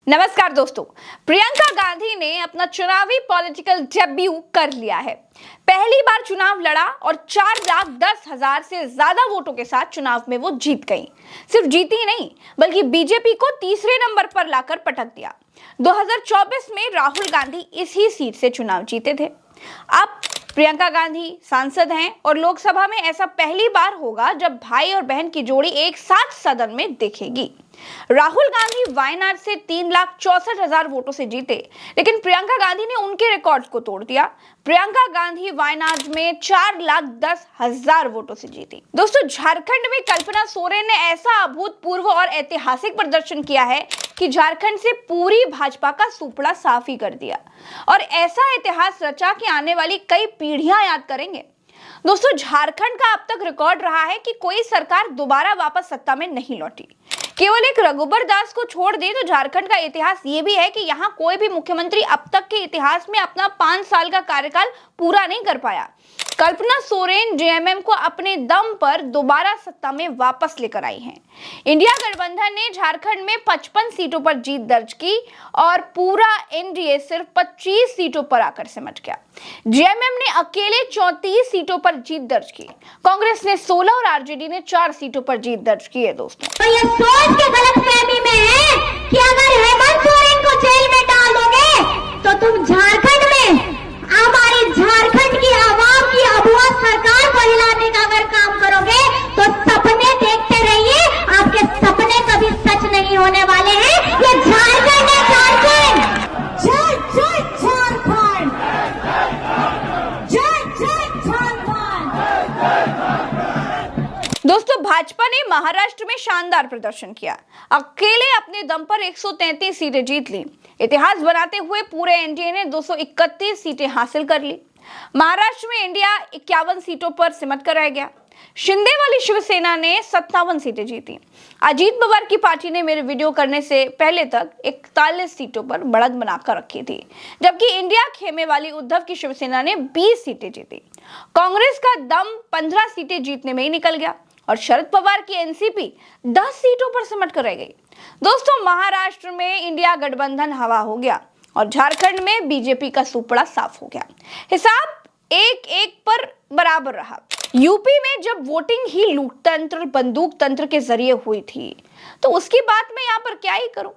नमस्कार दोस्तों, प्रियंका गांधी ने अपना चुनावी पॉलिटिकल डेब्यू कर लिया है। पहली बार चुनाव लड़ा और 4,10,000 से ज्यादा वोटों के साथ चुनाव में वो जीत गई। सिर्फ जीती नहीं बल्कि बीजेपी को तीसरे नंबर पर लाकर पटक दिया। 2024 में राहुल गांधी इसी सीट से चुनाव जीते थे। अब प्रियंका गांधी सांसद हैं और लोकसभा में ऐसा पहली बार होगा जब भाई और बहन की जोड़ी एक साथ सदन में दिखेगी। राहुल गांधी वायनाड से 3,64,000 वोटों से जीते, लेकिन प्रियंका गांधी ने उनके रिकॉर्ड को तोड़ दिया। प्रियंका गांधी वायनाड में 4,10,000 वोटों से जीती। दोस्तों, झारखंड में कल्पना सोरेन ने ऐसा अभूतपूर्व और ऐतिहासिक प्रदर्शन किया है कि झारखंड से पूरी भाजपा का सुपड़ा साफ ही कर दिया और ऐसा इतिहास रचा कि आने वाली कई पीढ़ियां याद करेंगे। दोस्तों, झारखंड का अब तक रिकॉर्ड रहा है कि कोई सरकार दोबारा वापस सत्ता में नहीं लौटी। केवल एक रघुबर दास को छोड़ दे तो झारखंड का इतिहास ये भी है कि यहाँ कोई भी मुख्यमंत्री अब तक के इतिहास में अपना 5 साल का कार्यकाल पूरा नहीं कर पाया। कल्पना सोरेन जेएमएम को अपने दम पर दोबारा सत्ता में वापस लेकर आई हैं। इंडिया गठबंधन ने झारखंड में 55 सीटों पर जीत दर्ज की और पूरा एनडीए सिर्फ 25 सीटों पर आकर सिमट गया। जेएमएम ने अकेले 34 सीटों पर जीत दर्ज की। कांग्रेस ने 16 और आरजेडी ने 4 सीटों पर जीत दर्ज की है। दोस्तों, तो ये सोच के गलतफहमी में है कि अगर हेमंत सोरेन को जेल में डाल दोगे तो तुम झारखंड में हमारी झारखंड की आवाम की अबुआ सरकार को हिलाने का अगर काम करोगे तो सपने देखते रहिए, आपके सपने कभी सच नहीं होने वाले हैं। ये झारखंड है, झारखंड। जय जय झारखंड, जय जय झारखंड। दोस्तों, भाजपा ने महाराष्ट्र में शानदार प्रदर्शन किया। अकेले अपने दम पर 133 सीटें जीत ली। इतिहास बनाते हुए पूरे एनडीए ने 231 सीटें हासिल कर ली। महाराष्ट्र में इंडिया 51 सीटों पर सिमट कर रह गया। शिंदे वाली शिवसेना ने 57 सीटें जीती। अजीत पवार की पार्टी ने मेरे वीडियो करने से पहले तक 41 सीटों पर बढ़त बनाकर रखी थी, जबकि इंडिया खेमे वाली उद्धव की शिवसेना ने 20 सीटें जीती। कांग्रेस का दम 15 सीटें जीतने में ही निकल गया और शरद पवार की एनसीपी 10 सीटों पर सिमट कर रह गई। दोस्तों, महाराष्ट्र में इंडिया गठबंधन हवा हो गया और झारखंड में बीजेपी का सुपड़ा साफ हो गया। हिसाब एक पर बराबर रहा। यूपी में जब वोटिंग ही लूटतंत्र, बंदूक तंत्र के जरिए हुई थी तो उसकी बात मैं यहाँ पर क्या ही करूं।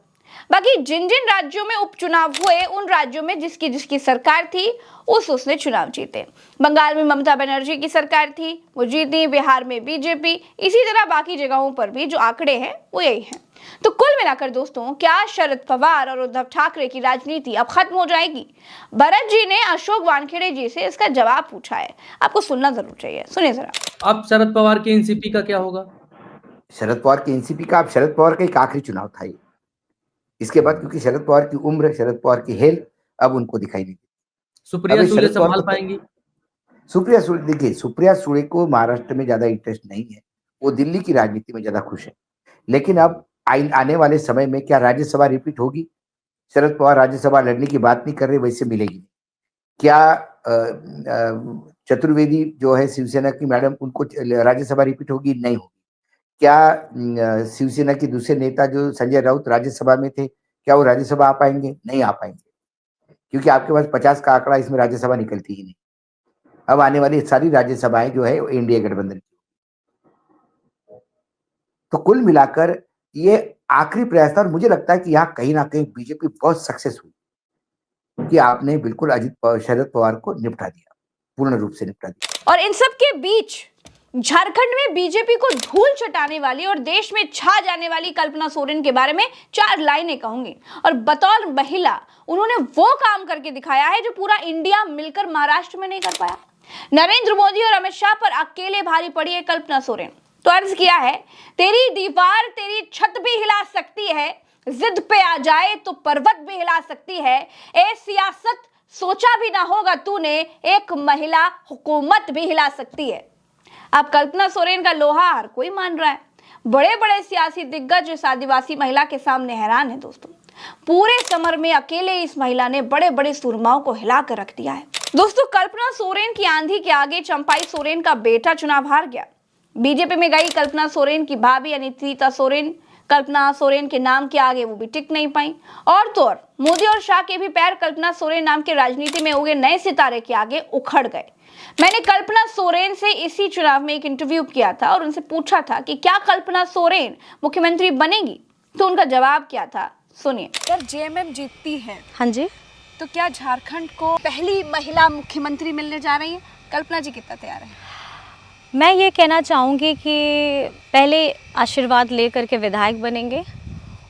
बाकी जिन जिन राज्यों में उपचुनाव हुए उन राज्यों में जिसकी जिसकी सरकार थी उसने चुनाव जीते। बंगाल में ममता बनर्जी की सरकार थी, वो जीती। बिहार में बीजेपी। इसी तरह बाकी जगहों पर भी जो आंकड़े हैं वो यही हैं। तो कुल मिलाकर दोस्तों, क्या शरद पवार और उद्धव ठाकरे की राजनीति अब खत्म हो जाएगी? भरत जी ने अशोक वानखेड़े जी से इसका जवाब पूछा है, आपको सुनना जरूर चाहिए। सुनिए जरा। अब शरद पवार की एनसीपी का क्या होगा? शरद पवार की एनसीपी का अब शरद पवार का एक आखिरी चुनाव था ये। इसके बाद क्योंकि शरद पवार की उम्र, शरद पवार की हेल्थ अब उनको दिखाई नहीं देती। सुप्रिया सुले संभाल पाएंगी? सुप्रिया सुले, देखिए, सुप्रिया सुले को महाराष्ट्र में ज्यादा इंटरेस्ट नहीं है, वो दिल्ली की राजनीति में ज्यादा खुश है। लेकिन अब आने वाले समय में क्या राज्यसभा रिपीट होगी? शरद पवार राज्यसभा लड़ने की बात नहीं कर रहे, वैसे मिलेगी। क्या चतुर्वेदी जो है शिवसेना की मैडम, उनको राज्यसभा रिपीट होगी? नहीं होगी। क्या शिवसेना के दूसरे नेता जो संजय राउत राज्यसभा में थे, क्या वो राज्यसभा आ पाएंगे? नहीं आ पाएंगे, क्योंकि आपके पास 50 का आंकड़ा, इसमें राज्यसभा निकलती ही नहीं। अब आने वाली सारी राज्यसभाएं जो है एनडीए गठबंधन की। तो कुल मिलाकर ये आखिरी प्रयास था और मुझे लगता है कि यहाँ कहीं ना कहीं बीजेपी बहुत सक्सेस हुई, क्योंकि आपने बिल्कुल शरद पवार को निपटा दिया, पूर्ण रूप से निपटा दिया। और इन सब के बीच झारखंड में बीजेपी को धूल चटाने वाली और देश में छा जाने वाली कल्पना सोरेन के बारे में 4 लाइनें कहूंगी। और बतौर महिला उन्होंने वो काम करके दिखाया है जो पूरा इंडिया मिलकर महाराष्ट्र में नहीं कर पाया। नरेंद्र मोदी और अमित शाह पर अकेले भारी पड़ी है कल्पना सोरेन। तो अर्ज किया है, तेरी दीवार तेरी छत भी हिला सकती है, जिद पे आ जाए तो पर्वत भी हिला सकती है। ए सियासत, सोचा भी ना होगा तूने, एक महिला हुकूमत भी हिला सकती है। अब कल्पना सोरेन का लोहा हर कोई मान रहा है। बड़े बड़े सियासी दिग्गज इस आदिवासी महिला के सामने हैरान है। दोस्तों, पूरे समर में अकेले इस महिला ने बड़े बड़े सुरमाओं को हिला कर रख दिया है। दोस्तों, कल्पना सोरेन की आंधी के आगे चंपाई सोरेन का बेटा चुनाव हार गया। बीजेपी में गई कल्पना सोरेन की भाभी अनिता सोरेन कल्पना सोरेन के नाम के आगे वो भी टिक नहीं पाई। और तो और मोदी और शाह के भी पैर कल्पना सोरेन नाम के राजनीति में उगे नए सितारे के आगे उखड़ गए। मैंने कल्पना सोरेन से इसी चुनाव में एक इंटरव्यू किया था और उनसे पूछा था कि क्या कल्पना सोरेन मुख्यमंत्री बनेगी, तो उनका जवाब क्या था, सुनिए। अगर जेएमएम जीतती है, हाँ जी, तो क्या झारखंड को पहली महिला मुख्यमंत्री मिलने जा रही है? कल्पना जी कितना तैयार है? मैं ये कहना चाहूँगी कि पहले आशीर्वाद लेकर के विधायक बनेंगे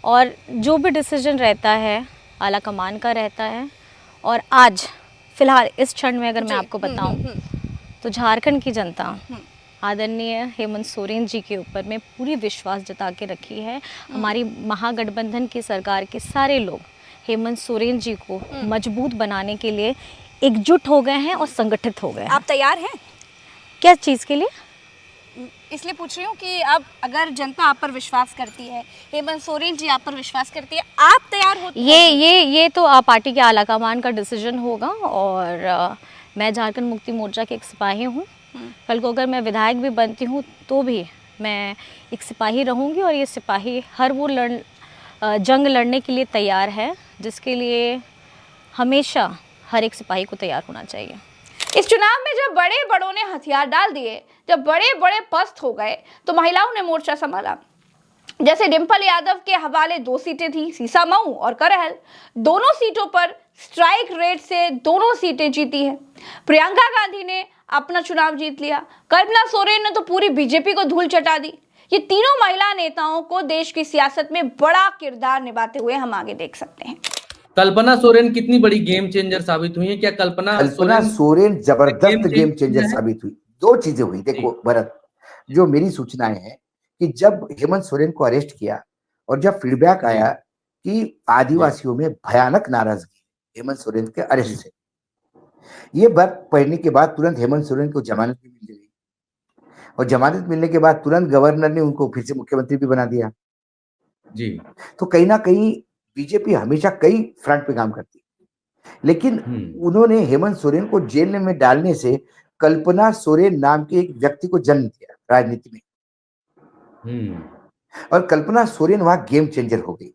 और जो भी डिसीजन रहता है आला कमान का रहता है। और आज फ़िलहाल इस क्षण में अगर मैं आपको बताऊं तो झारखंड की जनता आदरणीय हेमंत सोरेन जी के ऊपर में पूरी विश्वास जता के रखी है। हमारी महागठबंधन की सरकार के सारे लोग हेमंत सोरेन जी को मजबूत बनाने के लिए एकजुट हो गए हैं और संगठित हो गए हैं। आप तैयार हैं? क्या चीज़ के लिए? इसलिए पूछ रही हूँ कि अब अगर जनता आप पर विश्वास करती है, हेमंत सोरेन जी आप पर विश्वास करती है, आप तैयार होते हैं? ये तो पार्टी के आलाकमान का डिसीजन होगा। और मैं झारखंड मुक्ति मोर्चा के एक सिपाही हूँ। कल को अगर मैं विधायक भी बनती हूँ तो भी मैं एक सिपाही रहूँगी और ये सिपाही हर वो जंग लड़ने के लिए तैयार है जिसके लिए हमेशा हर एक सिपाही को तैयार होना चाहिए। इस चुनाव में जब बड़े बड़ों ने हथियार डाल दिए, जब बड़े बड़े पस्त हो गए, तो महिलाओं ने मोर्चा संभाला। जैसे डिंपल यादव के हवाले 2 सीटें थी, सीसामऊ और करहल। दोनों सीटों पर स्ट्राइक रेट से दोनों सीटें जीती है। प्रियंका गांधी ने अपना चुनाव जीत लिया। कल्पना सोरेन ने तो पूरी बीजेपी को धूल चटा दी। ये तीनों महिला नेताओं को देश की सियासत में बड़ा किरदार निभाते हुए हम आगे देख सकते हैं। कल्पना सोरेन कितनी बड़ी गेम चेंजर साबित हुई है? क्या कल्पना सोरेन जबरदस्त गेम चेंजर साबित हुई? 2 चीजें हुई। देखो भरत, जो मेरी सूचनाएं हैं कि जब हेमंत सोरेन को अरेस्ट किया और जब फीडबैक आया कि आदिवासियों में भयानक नाराजगी हेमंत सोरेन के अरेस्ट से, ये बात पढ़ने के बाद तुरंत हेमंत सोरेन को जमानत भी मिल गई और जमानत मिलने के बाद तुरंत गवर्नर ने उनको फिर से मुख्यमंत्री भी बना दिया जी। तो कहीं ना कहीं बीजेपी हमेशा कई फ्रंट पे काम करती है, लेकिन उन्होंने हेमंत सोरेन को जेल में डालने से कल्पना सोरेन नाम के एक व्यक्ति को जन्म दिया राजनीति में। और कल्पना सोरेन वहां गेम चेंजर हो गई।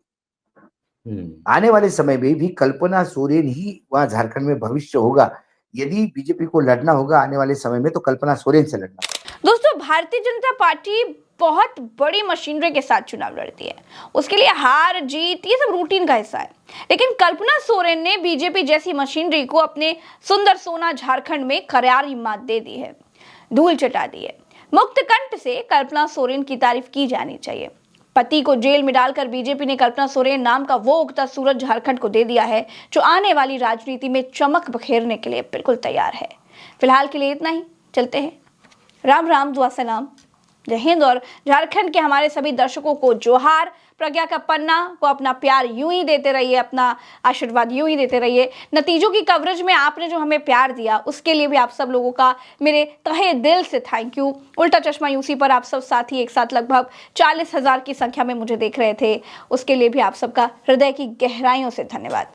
आने वाले समय में भी कल्पना सोरेन ही वहां झारखंड में भविष्य होगा। यदि बीजेपी को लड़ना होगा आने वाले समय में तो कल्पना सोरेन से लड़ना। दोस्तों, भारतीय जनता पार्टी बहुत बड़ी मशीनरी के साथ चुनाव लड़ती है। उसके लिए हार जीत ये सब रूटीन का हिस्सा है। लेकिन कल्पना सोरेन ने बीजेपी जैसी मशीनरी को अपने सुंदर सोना झारखंड में करारी मात दे दी है, धूल चटा दी है। मुक्त कंठ से कल्पना सोरेन की तारीफ की जानी चाहिए। पति को जेल में डालकर बीजेपी ने कल्पना सोरेन नाम का वो उगता सूरज झारखंड को दे दिया है जो आने वाली राजनीति में चमक बखेरने के लिए बिल्कुल तैयार है। फिलहाल के लिए इतना ही, चलते हैं। राम राम, दुआ सलाम, जय हिंद। और झारखंड के हमारे सभी दर्शकों को जोहार। प्रज्ञा का पन्ना को अपना प्यार यूं ही देते रहिए, अपना आशीर्वाद यूं ही देते रहिए। नतीजों की कवरेज में आपने जो हमें प्यार दिया उसके लिए भी आप सब लोगों का मेरे तहे दिल से थैंक यू। उल्टा चश्मा यूसी पर आप सब साथी एक साथ लगभग 40,000 की संख्या में मुझे देख रहे थे, उसके लिए भी आप सबका हृदय की गहराइयों से धन्यवाद।